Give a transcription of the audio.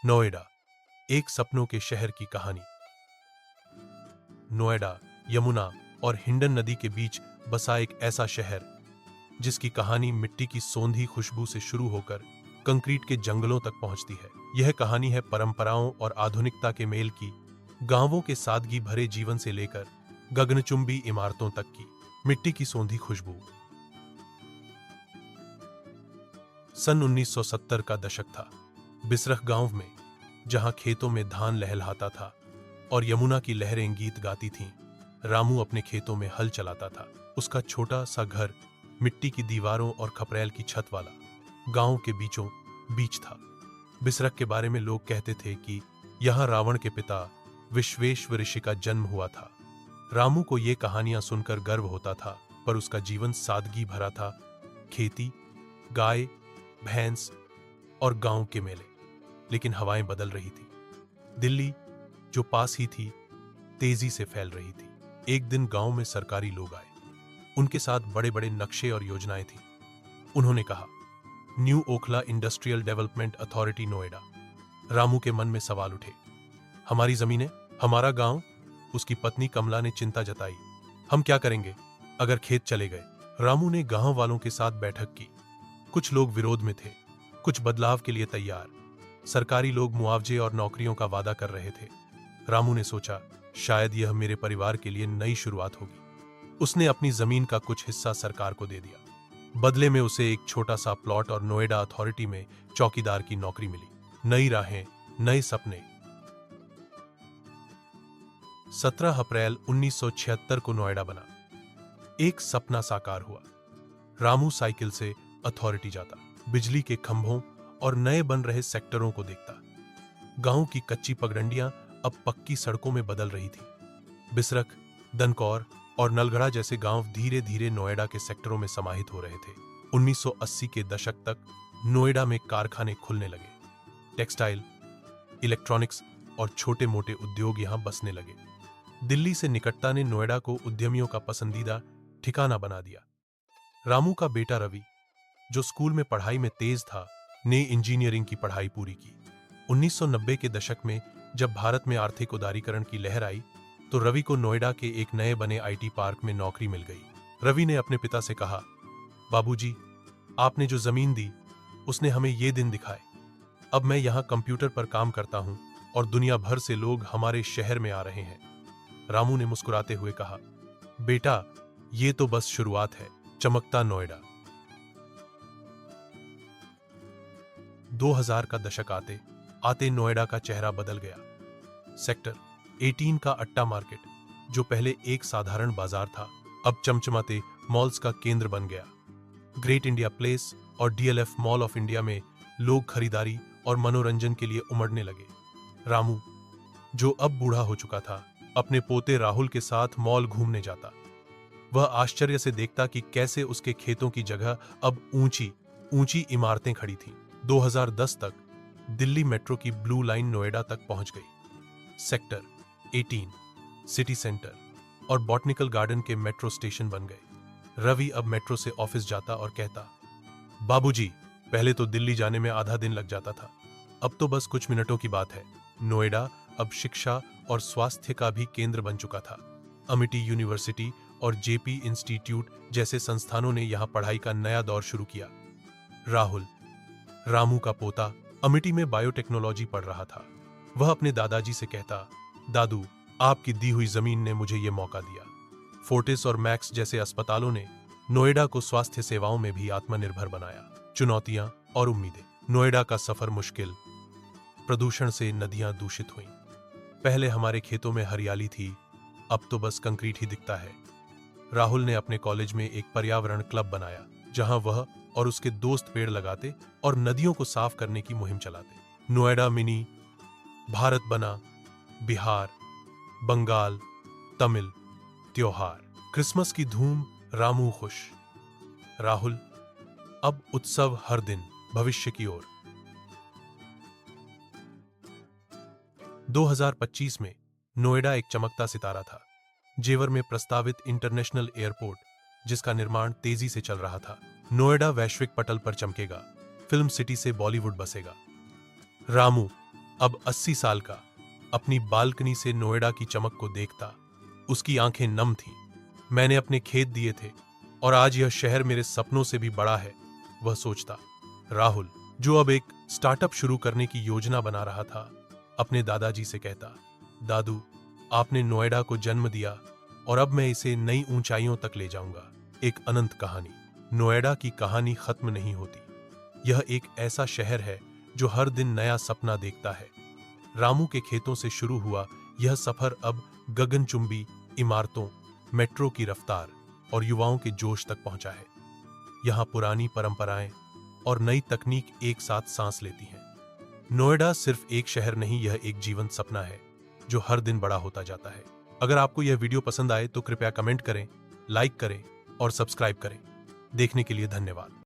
नोएडा, एक सपनों के शहर की कहानी। नोएडा यमुना और हिंडन नदी के बीच बसा एक ऐसा शहर जिसकी कहानी मिट्टी की सोंधी खुशबू से शुरू होकर कंक्रीट के जंगलों तक पहुंचती है। यह कहानी है परंपराओं और आधुनिकता के मेल की, गांवों के सादगी भरे जीवन से लेकर गगनचुंबी इमारतों तक की मिट्टी की सोंधी खुशबू। सन 1970 का दशक था। बिसरख गांव में, जहां खेतों में धान लहलहाता था और यमुना की लहरें गीत गाती थीं, रामू अपने खेतों में हल चलाता था। उसका छोटा सा घर मिट्टी की दीवारों और खपरेल की छत वाला गांव के बीचों बीच था। बिसरख के बारे में लोग कहते थे कि यहां रावण के पिता विश्वेश्वर ऋषि का जन्म हुआ था। रामू को ये कहानियां सुनकर गर्व होता था, पर उसका जीवन सादगी भरा था। खेती, गाय, भैंस और गांव के मेले। लेकिन हवाएं बदल रही थी। दिल्ली, जो पास ही थी, तेजी से फैल रही थी। एक दिन गांव में सरकारी लोग आए। उनके साथ बड़े बड़े नक्शे और योजनाएं थी। उन्होंने कहा, new Okhla industrial development authority Noida. Ramu के मन में सवाल उठे, हमारी जमीनें, हमारा गांव। उसकी पत्नी कमला ने चिंता जताई, हम क्या करेंगे अगर खेत चले गए? रामू ने गांव वालों के साथ बैठक की। कुछ लोग विरोध में थे, कुछ बदलाव के लिए तैयार। सरकारी लोग मुआवजे और नौकरियों का वादा कर रहे थे। रामू ने सोचा, शायद यह मेरे परिवार के लिए नई शुरुआत होगी। उसने अपनी जमीन का कुछ हिस्सा सरकार को दे दिया। बदले में उसे एक छोटा सा प्लॉट और नोएडा अथॉरिटी में चौकीदार की नौकरी मिली। नई राहें, नए सपने। 17 अप्रैल 1976 को नोएडा बना। एक सपना साकार हुआ। रामू साइकिल से अथॉरिटी जाता, बिजली के खंभों और नए बन रहे सेक्टरों को देखता। गांव की कच्ची पगडंडियां अब पक्की सड़कों में बदल रही थी। बिसरख, दनकौर और नलगढ़ा जैसे गांव धीरे धीरे नोएडा के सेक्टरों में समाहित हो रहे थे। 1980 के दशक तक नोएडा में कारखाने खुलने लगे। टेक्सटाइल, इलेक्ट्रॉनिक्स और छोटे मोटे उद्योग यहां बसने लगे। दिल्ली से निकटता ने नोएडा को उद्यमियों का पसंदीदा ठिकाना बना दिया। रामू का बेटा रवि, जो स्कूल में पढ़ाई में तेज था, ने इंजीनियरिंग की पढ़ाई पूरी की। 1990 के दशक में जब भारत में आर्थिक उदारीकरण की लहर आई, तो रवि को नोएडा के एक नए बने आईटी पार्क में नौकरी मिल गई। रवि ने अपने पिता से कहा, बाबूजी, आपने जो जमीन दी, उसने हमें ये दिन दिखाए। अब मैं यहाँ कंप्यूटर पर काम करता हूँ और दुनिया भर से लोग हमारे शहर में आ रहे हैं। रामू ने मुस्कुराते हुए कहा, बेटा, ये तो बस शुरुआत है। चमकता नोएडा। 2000 का दशक आते आते नोएडा का चेहरा बदल गया। सेक्टर 18 का अट्टा मार्केट, जो पहले एक साधारण बाजार था, अब चमचमाते मॉल्स का केंद्र बन गया। ग्रेट इंडिया प्लेस और डीएलएफ मॉल ऑफ इंडिया में लोग खरीदारी और मनोरंजन के लिए उमड़ने लगे। रामू, जो अब बूढ़ा हो चुका था, अपने पोते राहुल के साथ मॉल घूमने जाता। वह आश्चर्य से देखता कि कैसे उसके खेतों की जगह अब ऊंची ऊंची इमारतें खड़ी थीं। 2010 तक दिल्ली मेट्रो की ब्लू लाइन नोएडा तक पहुंच गई। सेक्टर 18, सिटी सेंटर और बॉटनिकल गार्डन के मेट्रो स्टेशन बन गए। रवि अब मेट्रो से ऑफिस जाता और कहता, बाबूजी, पहले तो दिल्ली जाने में आधा दिन लग जाता था, अब तो बस कुछ मिनटों की बात है। नोएडा अब शिक्षा और स्वास्थ्य का भी केंद्र बन चुका था। अमिटी यूनिवर्सिटी और जेपी इंस्टीट्यूट जैसे संस्थानों ने यहां पढ़ाई का नया दौर शुरू किया। राहुल, रामू का पोता, अमिटी में बायोटेक्नोलॉजी पढ़ रहा था। वह अपने दादाजी से कहता, दादू, आपकी दी हुई जमीन ने मुझे यह मौका दिया। फोर्टिस और मैक्स जैसे अस्पतालों ने नोएडा को स्वास्थ्य सेवाओं में भी आत्मनिर्भर बनाया। चुनौतियां और उम्मीदें। नोएडा का सफर मुश्किल। प्रदूषण से नदियां दूषित हुईं। पहले हमारे खेतों में हरियाली थी, अब तो बस कंक्रीट ही दिखता है। राहुल ने अपने कॉलेज में एक पर्यावरण क्लब बनाया, जहां वह और उसके दोस्त पेड़ लगाते और नदियों को साफ करने की मुहिम चलाते। नोएडा मिनी भारत बना। बिहार, बंगाल, तमिल, त्योहार, क्रिसमस की धूम, रामू खुश। राहुल, अब उत्सव हर दिन, भविष्य की ओर। 2025 में नोएडा एक चमकता सितारा था। जेवर में प्रस्तावित इंटरनेशनल एयरपोर्ट, जिसका निर्माण तेजी से चल रहा था। नोएडा वैश्विक पटल पर चमकेगा। फिल्म सिटी से बॉलीवुड बसेगा। रामू, अब 80 साल का, अपनी बालकनी से नोएडा की चमक को देखता उसकी आंखें नम थीं। मैंने अपने खेत दिए थे और आज यह शहर मेरे सपनों से भी बड़ा है, वह सोचता। राहुल, जो अब एक स्टार्टअप शुरू करने की योजना बना रहा था, अपने दादाजी से कहता, दादू, आपने नोएडा को जन्म दिया और अब मैं इसे नई ऊंचाइयों तक ले जाऊंगा। एक अनंत कहानी। नोएडा की कहानी खत्म नहीं होती। यह एक ऐसा शहर है जो हर दिन नया सपना देखता है। रामू के खेतों से शुरू हुआ यह सफर अब गगनचुंबी इमारतों, मेट्रो की रफ्तार और युवाओं के जोश तक पहुंचा है। यहां पुरानी परंपराएं और नई तकनीक एक साथ सांस लेती हैं। नोएडा सिर्फ एक शहर नहीं, यह एक जीवंत सपना है जो हर दिन बड़ा होता जाता है। अगर आपको यह वीडियो पसंद आए तो कृपया कमेंट करें, लाइक करें और सब्सक्राइब करें। देखने के लिए धन्यवाद।